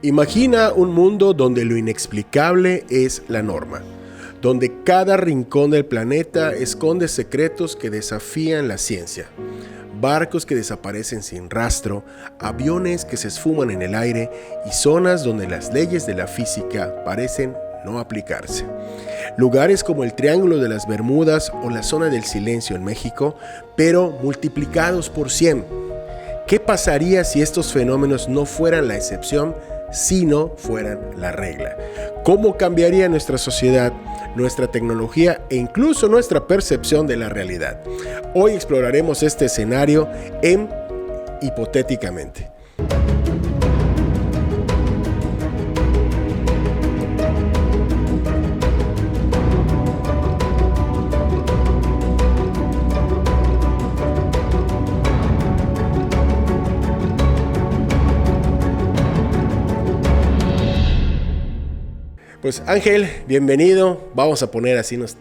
Imagina un mundo donde lo inexplicable es la norma, donde cada rincón del planeta esconde secretos que desafían la ciencia. Barcos que desaparecen sin rastro, aviones que se esfuman en el aire y zonas donde las leyes de la física parecen no aplicarse. Lugares como el Triángulo de las Bermudas o la Zona del Silencio en México, pero multiplicados por 100. ¿Qué pasaría si estos fenómenos no fueran la excepción, sino fueran la regla? ¿Cómo cambiaría nuestra sociedad, nuestra tecnología e incluso nuestra percepción de la realidad? Hoy exploraremos este escenario en Hipotéticamente. Pues Ángel, bienvenido. Vamos a ponernos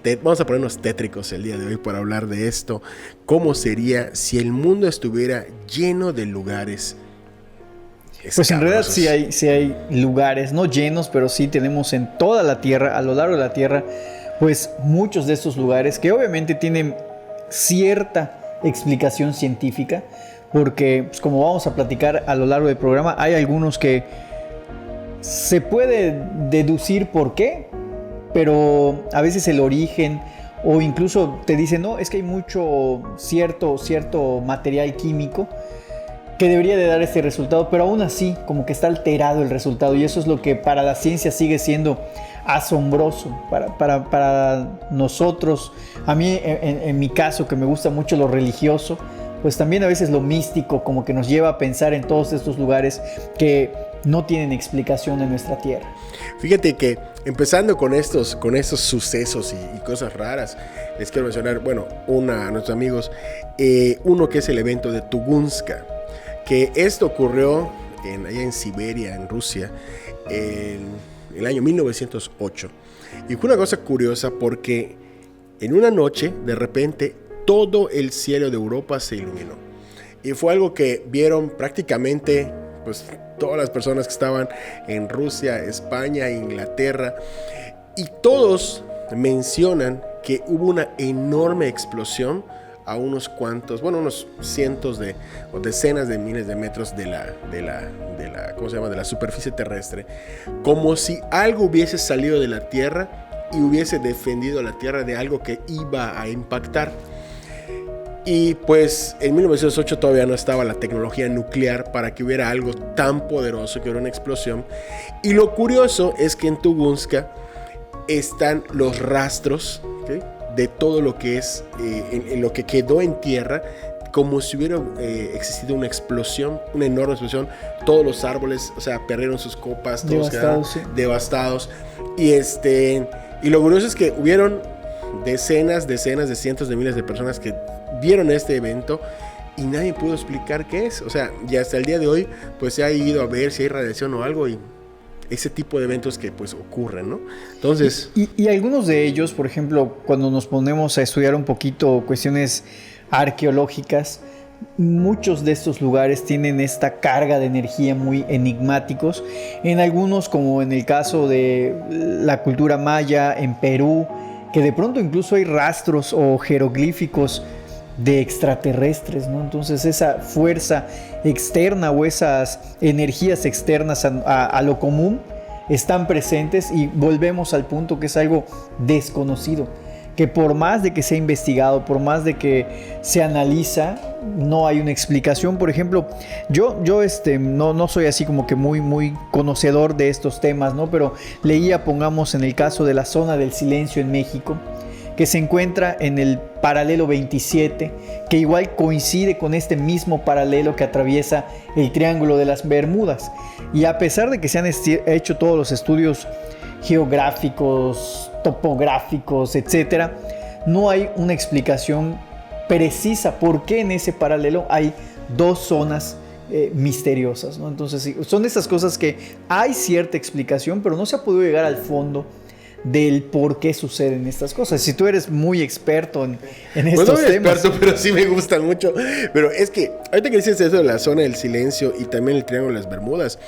tétricos el día de hoy para hablar de esto. ¿Cómo sería si el mundo estuviera lleno de lugares escabrosos? Pues en realidad sí hay lugares, no llenos, pero sí tenemos en toda la Tierra, a lo largo de la Tierra, pues muchos de estos lugares que obviamente tienen cierta explicación científica, porque pues, como vamos a platicar a lo largo del programa, hay algunos que se puede deducir por qué, pero a veces el origen o incluso te dicen, no, es que hay mucho cierto material químico que debería de dar este resultado, pero aún así como que está alterado el resultado, y eso es lo que para la ciencia sigue siendo asombroso para nosotros. A mí en mi caso, que me gusta mucho lo religioso, pues también a veces lo místico como que nos lleva a pensar en todos estos lugares que no tienen explicación en nuestra tierra. Fíjate que empezando con estos sucesos y cosas raras, les quiero mencionar, a nuestros amigos, uno que es el evento de Tunguska, que esto ocurrió allá en Siberia, en Rusia, en el año 1908. Y fue una cosa curiosa porque en una noche, de repente, todo el cielo de Europa se iluminó. Y fue algo que vieron prácticamente pues todas las personas que estaban en Rusia, España, Inglaterra, y todos mencionan que hubo una enorme explosión a unos cientos o decenas de miles de metros de la superficie terrestre, como si algo hubiese salido de la Tierra y hubiese defendido a la Tierra de algo que iba a impactar. Y pues en 1908 todavía no estaba la tecnología nuclear para que hubiera algo tan poderoso que hubiera una explosión. Y lo curioso es que en Tunguska están los rastros, ¿okay?, de todo lo que es en lo que quedó en tierra, como si hubiera existido una explosión, una enorme explosión. Todos los árboles, perdieron sus copas, todos quedaron devastados. Y lo curioso es que hubieron decenas de cientos de miles de personas que vieron este evento y nadie pudo explicar qué es. Y hasta el día de hoy pues se ha ido a ver si hay radiación o algo, y ese tipo de eventos que pues ocurren, ¿no? Entonces... Y algunos de ellos, por ejemplo, cuando nos ponemos a estudiar un poquito cuestiones arqueológicas, muchos de estos lugares tienen esta carga de energía muy enigmáticos. En algunos, como en el caso de la cultura maya en Perú, que de pronto incluso hay rastros o jeroglíficos de extraterrestres, ¿no? Entonces esa fuerza externa o esas energías externas a lo común están presentes, y volvemos al punto que es algo desconocido, que por más de que se ha investigado, por más de que se analiza, no hay una explicación. Por ejemplo, yo no soy así como que muy conocedor de estos temas, ¿no? Pero leía, pongamos, en el caso de la Zona del Silencio en México, que se encuentra en el paralelo 27, que igual coincide con este mismo paralelo que atraviesa el Triángulo de las Bermudas. Y a pesar de que se han hecho todos los estudios geográficos, topográficos, etcétera, no hay una explicación precisa por qué en ese paralelo hay dos zonas misteriosas, ¿no? Entonces son estas cosas que hay cierta explicación, pero no se ha podido llegar al fondo del por qué suceden estas cosas. Si tú eres muy experto en Pues estos no soy temas. experto, pero sí me gustan mucho. Pero es que, ahorita que dices eso de la zona del silencio y también el Triángulo de las Bermudas,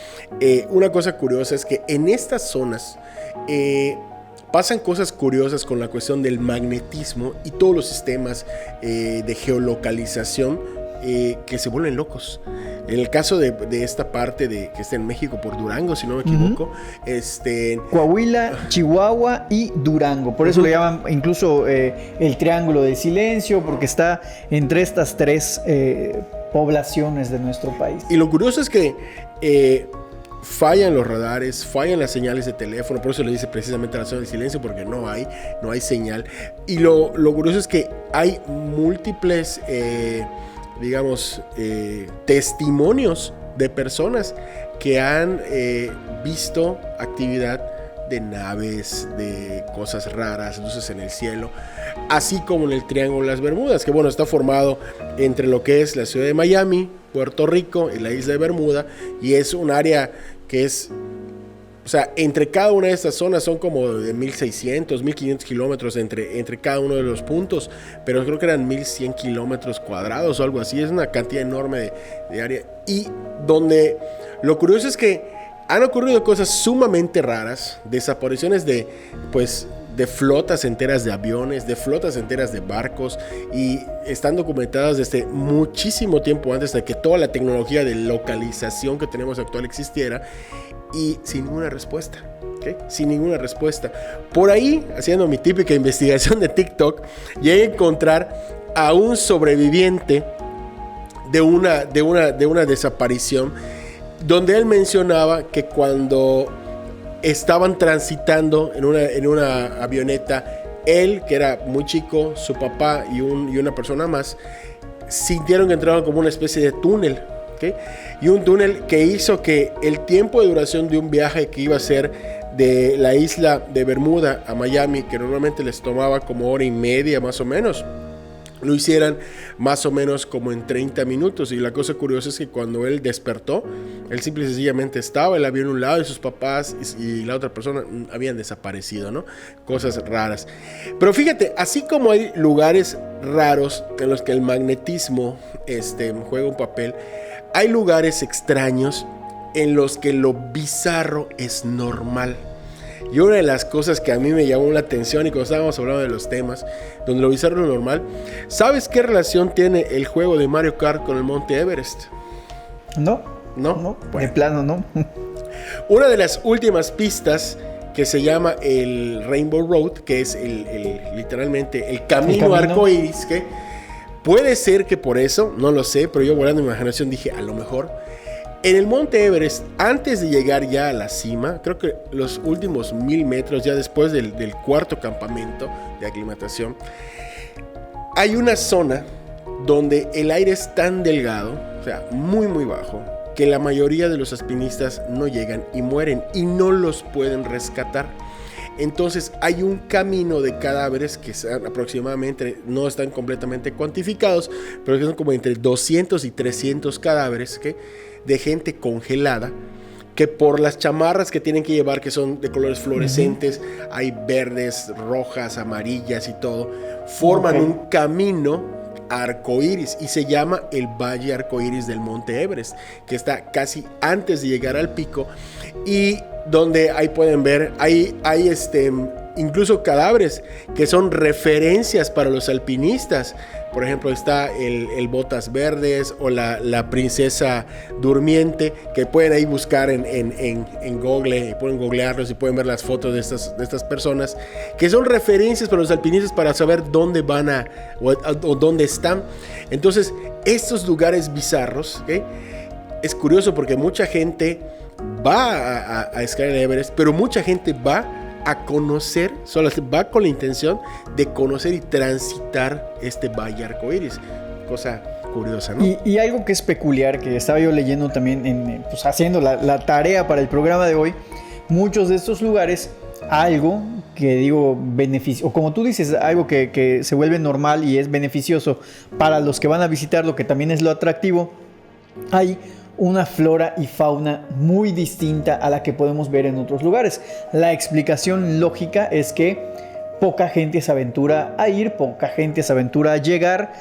una cosa curiosa es que en estas zonas pasan cosas curiosas con la cuestión del magnetismo y todos los sistemas de geolocalización que se vuelven locos. En el caso de esta parte que está en México por Durango, si no me equivoco, Coahuila, Chihuahua y Durango. Por eso le llaman incluso el Triángulo del Silencio, porque está entre estas tres poblaciones de nuestro país. Y lo curioso es que fallan los radares, fallan las señales de teléfono, por eso le dice precisamente la zona del silencio, porque no hay señal. Y lo curioso es que hay múltiples testimonios de personas que han visto actividad de naves, de cosas raras, luces en el cielo, así como en el Triángulo de las Bermudas, que bueno, está formado entre lo que es la ciudad de Miami, Puerto Rico y la isla de Bermuda, y es un área que es, o sea, entre cada una de estas zonas son como de 1.600, 1.500 kilómetros entre cada uno de los puntos, pero creo que eran 1.100 kilómetros cuadrados o algo así. Es una cantidad enorme de área. Y donde lo curioso es que han ocurrido cosas sumamente raras, desapariciones de flotas enteras de aviones, de flotas enteras de barcos, y están documentadas desde muchísimo tiempo antes de que toda la tecnología de localización que tenemos actual existiera, y sin ninguna respuesta. ¿Okay? Sin ninguna respuesta. Por ahí, haciendo mi típica investigación de TikTok, llegué a encontrar a un sobreviviente de una desaparición, donde él mencionaba que cuando estaban transitando en una avioneta, él, que era muy chico, su papá y una persona más, sintieron que entraban como una especie de túnel, ¿okay? Y un túnel que hizo que el tiempo de duración de un viaje que iba a ser de la isla de Bermuda a Miami, que normalmente les tomaba como hora y media más o menos, lo hicieran más o menos como en 30 minutos. Y la cosa curiosa es que cuando él despertó, él simple y sencillamente estaba, él había en un lado y sus papás y la otra persona habían desaparecido, ¿no? Cosas raras. Pero fíjate, así como hay lugares raros en los que el magnetismo juega un papel, hay lugares extraños en los que lo bizarro es normal. Y una de las cosas que a mí me llamó la atención, y cuando estábamos hablando de los temas, donde lo bizarro es normal, ¿sabes qué relación tiene el juego de Mario Kart con el Monte Everest? No, Bueno, de plano no. Una de las últimas pistas, que se llama el Rainbow Road, que es literalmente el camino arcoíris, que puede ser que por eso, no lo sé, pero yo volando mi imaginación dije, a lo mejor en el Monte Everest, antes de llegar ya a la cima, creo que los últimos 1,000 metros, ya después del cuarto campamento de aclimatación, hay una zona donde el aire es tan delgado, o sea, muy muy bajo, que la mayoría de los alpinistas no llegan y mueren y no los pueden rescatar. Entonces hay un camino de cadáveres que son aproximadamente, no están completamente cuantificados, pero que son como entre 200 y 300 cadáveres, de gente congelada, que por las chamarras que tienen que llevar, que son de colores fluorescentes, hay verdes, rojas, amarillas y todo, forman un camino arcoíris y se llama el Valle Arcoíris del Monte Everest, que está casi antes de llegar al pico, y donde ahí pueden ver, hay incluso cadáveres que son referencias para los alpinistas. Por ejemplo, está el Botas Verdes o la Princesa Durmiente, que pueden ahí buscar en Google, y pueden googlearlos y pueden ver las fotos de estas personas, que son referencias para los alpinistas para saber dónde van o dónde están. Entonces, estos lugares bizarros, ¿okay? Es curioso porque mucha gente va a escalar el Everest, pero mucha gente va a conocer, solo va con la intención de conocer y transitar este Valle Arcoíris. Cosa curiosa, ¿no? Y algo que es peculiar, que estaba yo leyendo también, pues haciendo la tarea para el programa de hoy, muchos de estos lugares, algo que digo beneficio, o como tú dices, algo que se vuelve normal y es beneficioso para los que van a visitarlo, que también es lo atractivo, hay una flora y fauna muy distinta a la que podemos ver en otros lugares. La explicación lógica es que poca gente se aventura a ir, poca gente se aventura a llegar,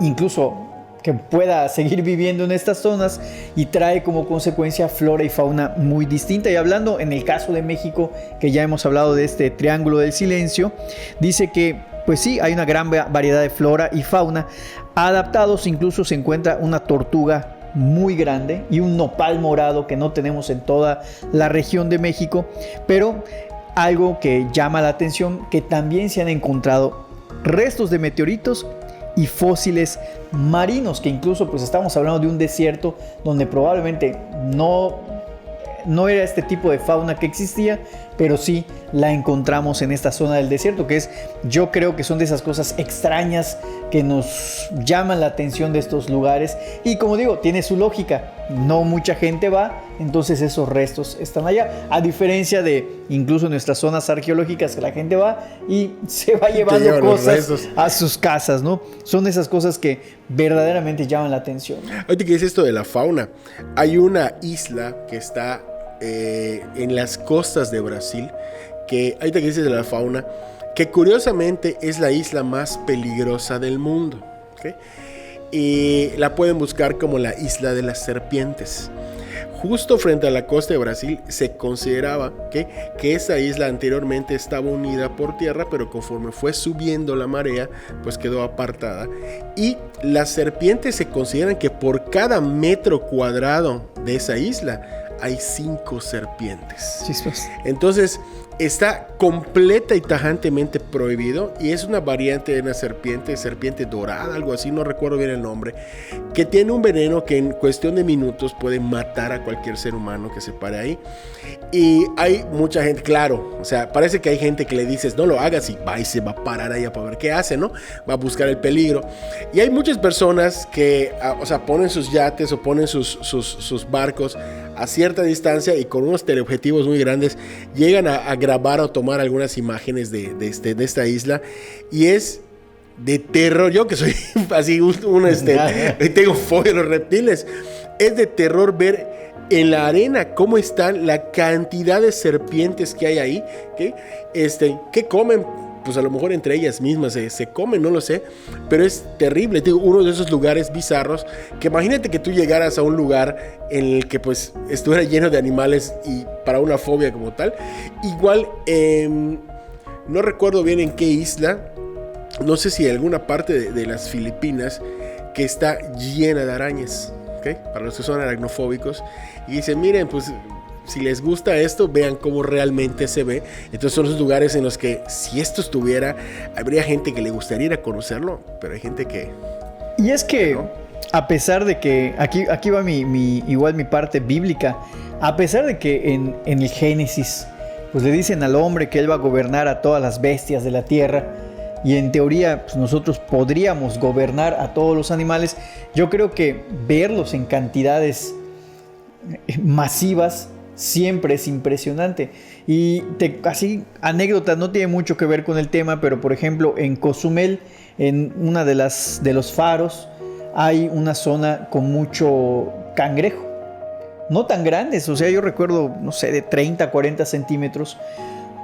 incluso que pueda seguir viviendo en estas zonas, y trae como consecuencia flora y fauna muy distinta. Y hablando en el caso de México, que ya hemos hablado de este Triángulo del Silencio, dice que pues sí, hay una gran variedad de flora y fauna adaptados. Incluso se encuentra una tortuga muy grande y un nopal morado que no tenemos en toda la región de México. Pero algo que llama la atención, que también se han encontrado restos de meteoritos y fósiles marinos, que incluso pues estamos hablando de un desierto donde probablemente no era este tipo de fauna que existía, pero sí la encontramos en esta zona del desierto, que yo creo que son de esas cosas extrañas que nos llaman la atención de estos lugares. Y como digo, tiene su lógica, no mucha gente va, entonces esos restos están allá, a diferencia de incluso nuestras zonas arqueológicas, que la gente va y se va llevando cosas a sus casas, ¿no? Son esas cosas que verdaderamente llaman la atención. Ahorita que dices esto de la fauna, hay una isla que está en las costas de Brasil, que ahorita que dices de la fauna, que curiosamente es la isla más peligrosa del mundo, ¿okay? Y la pueden buscar como la isla de las serpientes. Justo frente a la costa de Brasil se consideraba que esa isla anteriormente estaba unida por tierra, pero conforme fue subiendo la marea, pues quedó apartada. Y las serpientes se consideran que por cada metro cuadrado de esa isla hay 5 serpientes. Chispas. Entonces está completa y tajantemente prohibido, y es una variante de una serpiente dorada, algo así, no recuerdo bien el nombre, que tiene un veneno que en cuestión de minutos puede matar a cualquier ser humano que se pare ahí. Y hay mucha gente, claro, o sea, parece que hay gente que le dices no lo hagas, y va y se va a parar allá para ver qué hace, ¿no? Va a buscar el peligro. Y hay muchas personas que, o sea, ponen sus yates o ponen sus barcos a cierta distancia y con unos teleobjetivos muy grandes llegan a grabar o tomar algunas imágenes de esta isla, y es de terror. Yo que soy así tengo fobia a los reptiles, es de terror ver en la arena cómo están la cantidad de serpientes que hay ahí, que comen, pues a lo mejor entre ellas mismas se comen, no lo sé, pero es terrible. Uno de esos lugares bizarros, que imagínate que tú llegaras a un lugar en el que pues estuviera lleno de animales, y para una fobia como tal. Igual, no recuerdo bien en qué isla, no sé si en alguna parte de las Filipinas, que está llena de arañas, ¿okay? Para los que son aracnofóbicos, y dicen, miren, pues si les gusta esto, vean cómo realmente se ve. Entonces son los lugares en los que, si esto estuviera, habría gente que le gustaría ir a conocerlo, pero hay gente que... Y es que, ¿no? A pesar de que, aquí va igual mi parte bíblica, a pesar de que en el Génesis, pues le dicen al hombre que él va a gobernar a todas las bestias de la tierra, y en teoría pues nosotros podríamos gobernar a todos los animales, yo creo que verlos en cantidades masivas siempre es impresionante. Y así, anécdota, no tiene mucho que ver con el tema, pero por ejemplo en Cozumel, en una de los faros, hay una zona con mucho cangrejo, no tan grandes, o sea, yo recuerdo, no sé, de 30 a 40 centímetros,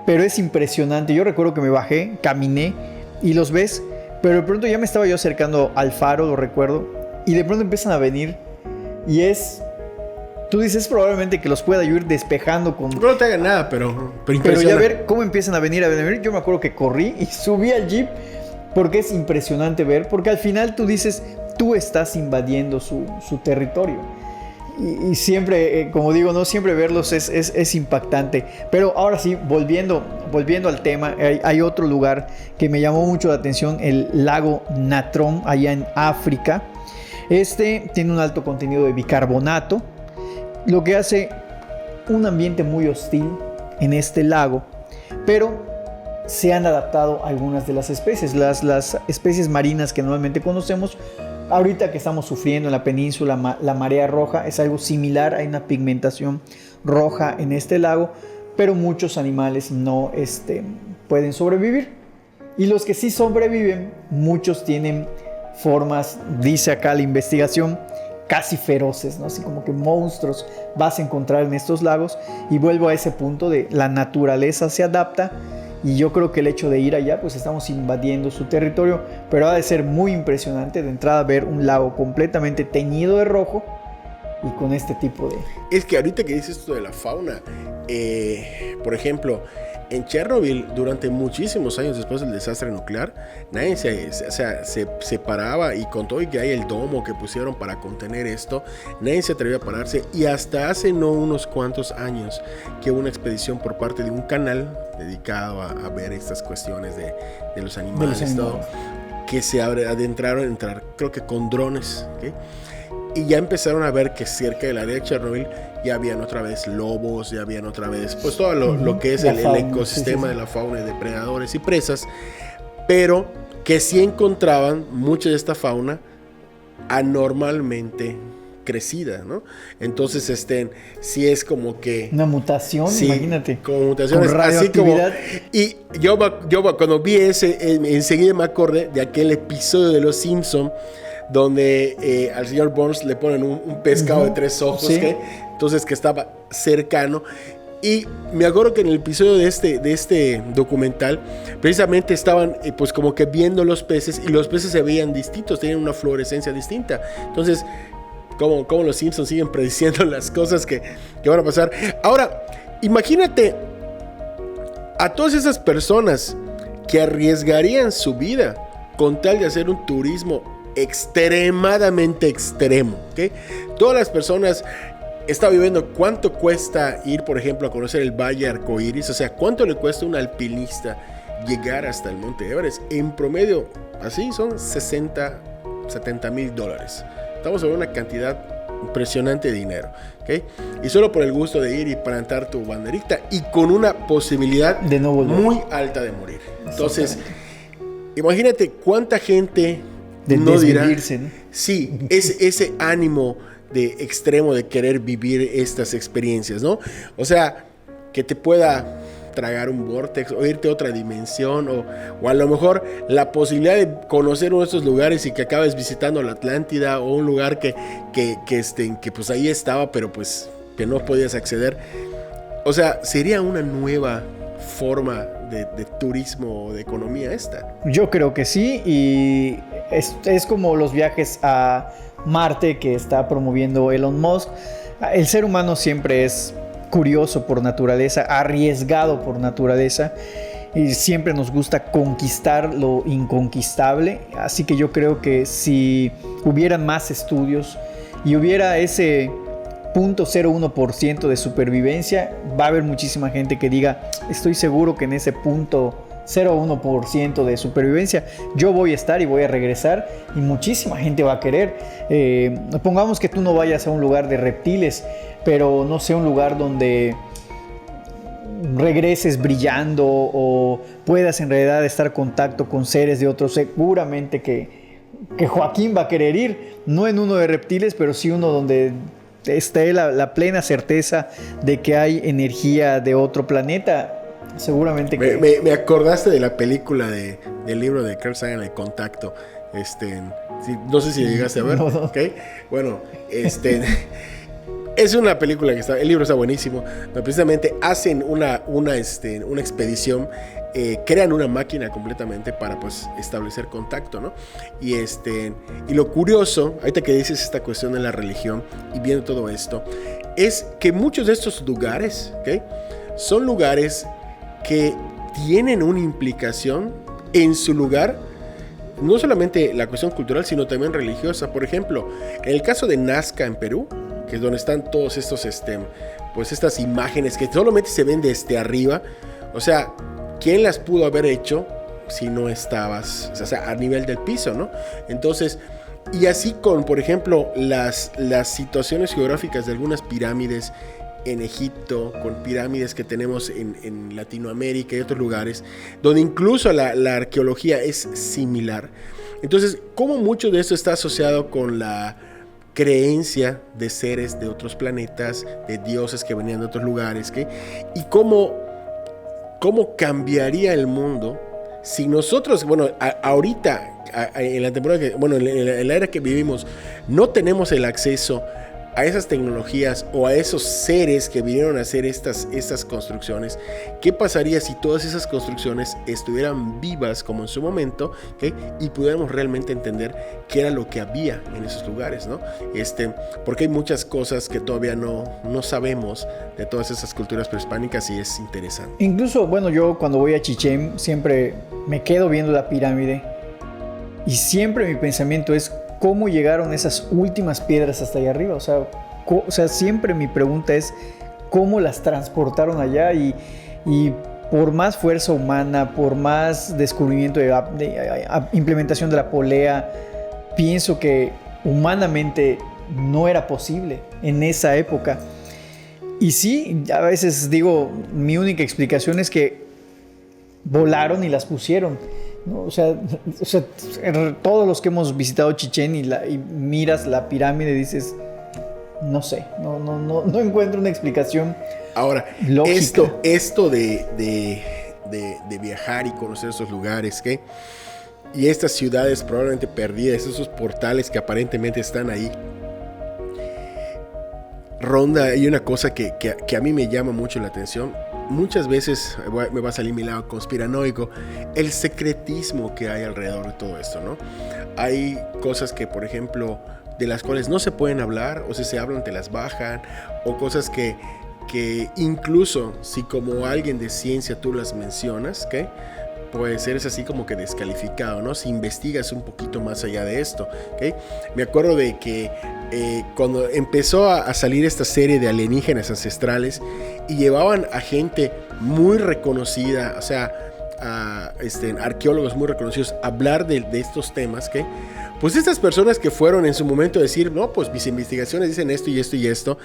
pero es impresionante. Yo recuerdo que me bajé, caminé y los ves, pero de pronto ya me estaba yo acercando al faro, lo recuerdo, y de pronto empiezan a venir, y tú dices probablemente que los pueda yo ir despejando con... No te hagan nada, pero ya ver cómo empiezan a venir. Yo me acuerdo que corrí y subí al jeep, porque es impresionante ver, porque al final tú dices, tú estás invadiendo su territorio. Y siempre, como digo, no siempre verlos es impactante. Pero ahora sí, volviendo al tema, hay otro lugar que me llamó mucho la atención, el lago Natron, allá en África. Tiene un alto contenido de bicarbonato, lo que hace un ambiente muy hostil en este lago, pero se han adaptado algunas de las especies, las especies marinas que normalmente conocemos. Ahorita que estamos sufriendo en la península la marea roja, es algo similar, hay una pigmentación roja en este lago, pero muchos animales no pueden sobrevivir. Y los que sí sobreviven, muchos tienen formas, dice acá la investigación, casi feroces, ¿no? Así como que monstruos vas a encontrar en estos lagos. Y vuelvo a ese punto de la naturaleza se adapta. Y yo creo que el hecho de ir allá, pues estamos invadiendo su territorio, pero ha de ser muy impresionante de entrada ver un lago completamente teñido de rojo y con este tipo de... Es que ahorita que dices esto de la fauna, por ejemplo, en Chernobyl, durante muchísimos años después del desastre nuclear, nadie se paraba, y con todo y que hay el domo que pusieron para contener esto, nadie se atrevió a pararse, y hasta hace no unos cuantos años que hubo una expedición por parte de un canal dedicado a ver estas cuestiones de los animales, todo, que se adentraron a entrar, creo que con drones, ¿okay? Y ya empezaron a ver que cerca del área de Chernobyl ya habían otra vez lobos, ya habían otra vez, pues todo lo que es el ecosistema de la fauna y depredadores y presas, pero que sí encontraban mucha de esta fauna anormalmente crecida, ¿no? Entonces, sí es como que... Una mutación, sí, imagínate. Como mutaciones, así como... Y yo cuando vi ese, enseguida me acordé de aquel episodio de Los Simpson donde al señor Burns le ponen un pescado de 3 ojos, sí. Entonces que estaba cercano. Y me acuerdo que en el episodio de este documental, precisamente estaban pues como que viendo los peces, y los peces se veían distintos, tenían una fluorescencia distinta. Entonces, como los Simpsons siguen prediciendo las cosas que van a pasar. Ahora, imagínate a todas esas personas que arriesgarían su vida con tal de hacer un turismo extremadamente extremo, ¿okay? Todas las personas están viviendo cuánto cuesta ir, por ejemplo, a conocer el Valle Arcoíris, o sea, cuánto le cuesta a un alpinista llegar hasta el Monte Everest. En promedio, así son $70,000. Estamos hablando de una cantidad impresionante de dinero, ¿okay? Y solo por el gusto de ir y plantar tu banderita, y con una posibilidad de no volver, muy alta de morir. Entonces, imagínate cuánta gente de no dirá, ¿no? Sí, ese ánimo de extremo de querer vivir estas experiencias, ¿no? O sea, que te pueda tragar un vortex o irte a otra dimensión, o a lo mejor la posibilidad de conocer uno de estos lugares y que acabes visitando la Atlántida, o un lugar que pues ahí estaba, pero pues que no podías acceder. O sea, sería una nueva forma de turismo o de economía esta. Yo creo que sí, y es como los viajes a Marte que está promoviendo Elon Musk. El ser humano siempre es curioso por naturaleza, arriesgado por naturaleza, y siempre nos gusta conquistar lo inconquistable. Así que yo creo que si hubieran más estudios y hubiera ese 0.01% de supervivencia, va a haber muchísima gente que diga, estoy seguro que en ese 0.01% de supervivencia yo voy a estar y voy a regresar, y muchísima gente va a querer. Pongamos que tú no vayas a un lugar de reptiles, pero no sé, un lugar donde regreses brillando, o puedas en realidad estar en contacto con seres de otros. Seguramente que Joaquín va a querer ir, no en uno de reptiles, pero sí uno donde esté la plena certeza de que hay energía de otro planeta. Seguramente que... Me acordaste de la película del libro de Carl Sagan, El Contacto. No sé si llegaste a ver. No. ¿Okay? Bueno, es una película el libro está buenísimo. Pero precisamente hacen una expedición, crean una máquina completamente para pues establecer contacto, ¿no? Y lo curioso, ahorita que dices esta cuestión de la religión y viendo todo esto, es que muchos de estos lugares, ¿okay?, son lugares que tienen una implicación en su lugar, no solamente la cuestión cultural, sino también religiosa. Por ejemplo, en el caso de Nazca en Perú, que es donde están todos estos pues estas imágenes que solamente se ven desde arriba. O sea, ¿quién las pudo haber hecho si no estabas, o sea, a nivel del piso, ¿no? Entonces, y así con, por ejemplo, las situaciones geográficas de algunas pirámides en Egipto, con pirámides que tenemos en Latinoamérica y otros lugares, donde incluso la arqueología es similar. Entonces, ¿cómo mucho de esto está asociado con la creencia de seres de otros planetas, de dioses que venían de otros lugares, ¿qué? Y cómo cambiaría el mundo si nosotros, bueno, ahorita en la temporada en la era que vivimos, no tenemos el acceso a esas tecnologías o a esos seres que vinieron a hacer estas construcciones, ¿qué pasaría si todas esas construcciones estuvieran vivas como en su momento, ¿okay? Y pudiéramos realmente entender qué era lo que había en esos lugares, ¿no? Porque hay muchas cosas que todavía no sabemos de todas esas culturas prehispánicas y es interesante. Incluso, bueno, yo cuando voy a Chichén siempre me quedo viendo la pirámide y siempre mi pensamiento es ¿cómo llegaron esas últimas piedras hasta allá arriba? O sea, siempre mi pregunta es ¿cómo las transportaron allá? Y por más fuerza humana, por más descubrimiento de implementación de la polea, pienso que humanamente no era posible en esa época. Y sí, a veces digo, mi única explicación es que volaron y las pusieron, ¿no? O sea, todos los que hemos visitado Chichén y miras la pirámide dices, no sé, no encuentro una explicación. Ahora, lógica. esto de viajar y conocer esos lugares, ¿qué? Y estas ciudades probablemente perdidas, esos portales que aparentemente están ahí, ronda, hay una cosa que a mí me llama mucho la atención. Muchas veces me va a salir mi lado conspiranoico, el secretismo que hay alrededor de todo esto, ¿no? Hay cosas que, por ejemplo, de las cuales no se pueden hablar, o si se hablan te las bajan, o cosas que incluso si como alguien de ciencia tú las mencionas, ¿qué? Pues eres así como que descalificado, ¿no? Si investigas un poquito más allá de esto, ¿okay? Me acuerdo de que cuando empezó a salir esta serie de alienígenas ancestrales y llevaban a gente muy reconocida, o sea, a arqueólogos muy reconocidos a hablar de estos temas, ¿okay? Pues estas personas que fueron en su momento a decir, no, pues mis investigaciones dicen esto y esto y esto,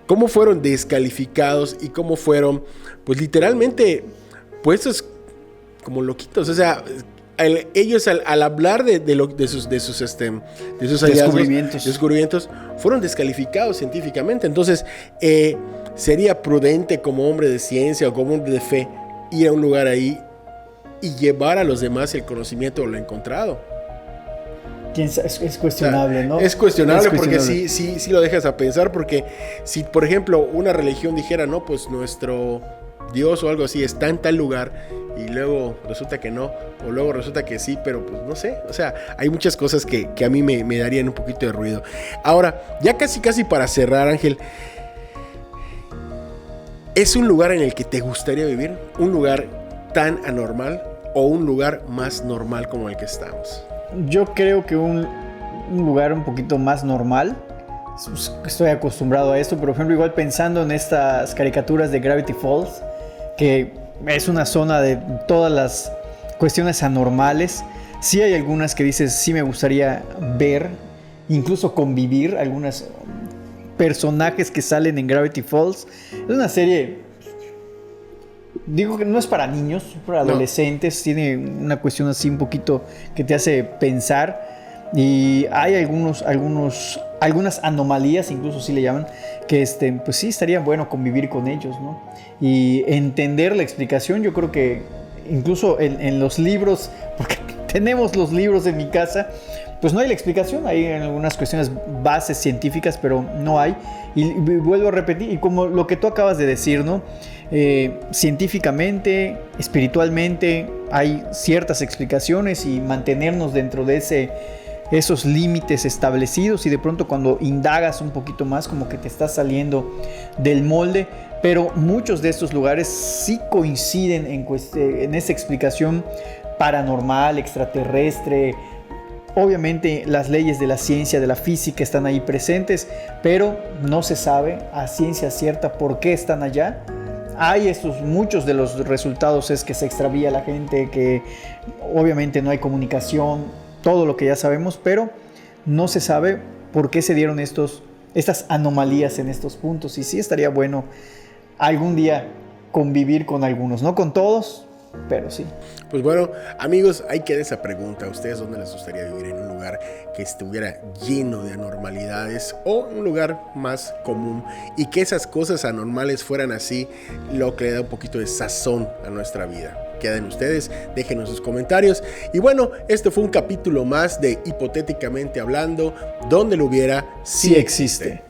cómo fueron descalificados y cómo fueron, pues literalmente puestos como loquitos. O sea, ellos al hablar de sus hallazgos, descubrimientos, fueron descalificados científicamente. Entonces, sería prudente como hombre de ciencia o como hombre de fe ir a un lugar ahí y llevar a los demás el conocimiento o lo encontrado. Es cuestionable, ¿no? Es cuestionable porque sí lo dejas a pensar, porque si, por ejemplo, una religión dijera, no, pues nuestro Dios o algo así está en tal lugar y luego resulta que no, o luego resulta que sí, pero pues no sé, o sea, hay muchas cosas que a mí me darían un poquito de ruido. Ahora, ya casi para cerrar, Ángel, ¿es un lugar en el que te gustaría vivir? ¿Un lugar tan anormal o un lugar más normal como el que estamos? Yo creo que un lugar un poquito más normal. Estoy acostumbrado a esto, por ejemplo, igual pensando en estas caricaturas de Gravity Falls, que es una zona de todas las cuestiones anormales. Sí hay algunas que dices, sí me gustaría ver, incluso convivir, algunos personajes que salen en Gravity Falls. Es una serie, digo que no es para niños, es para adolescentes, tiene una cuestión así un poquito que te hace pensar. Y hay algunas anomalías, incluso sí le llaman, que pues sí estaría bueno convivir con ellos, ¿no? Y entender la explicación. Yo creo que incluso en los libros, porque tenemos los libros en mi casa, pues no hay la explicación. Hay algunas cuestiones, bases científicas, pero no hay. Y vuelvo a repetir, y como lo que tú acabas de decir, ¿no? Científicamente, espiritualmente, hay ciertas explicaciones y mantenernos dentro de esos límites establecidos, y de pronto cuando indagas un poquito más como que te estás saliendo del molde. Pero muchos de estos lugares sí coinciden en esa explicación paranormal, extraterrestre. Obviamente las leyes de la ciencia, de la física están ahí presentes, pero no se sabe a ciencia cierta por qué están allá. Hay muchos de los resultados es que se extravía la gente, que obviamente no hay comunicación, todo lo que ya sabemos, pero no se sabe por qué se dieron estas anomalías en estos puntos. Y sí estaría bueno algún día convivir con algunos, no con todos, pero sí. Pues bueno, amigos, ahí queda esa pregunta. ¿A ustedes dónde les gustaría vivir? ¿En un lugar que estuviera lleno de anormalidades o un lugar más común? Y que esas cosas anormales fueran así lo que le da un poquito de sazón a nuestra vida. queda en ustedes. Déjenos sus comentarios. Y bueno, este fue un capítulo más de Hipotéticamente Hablando, donde lo hubiera, sí existe.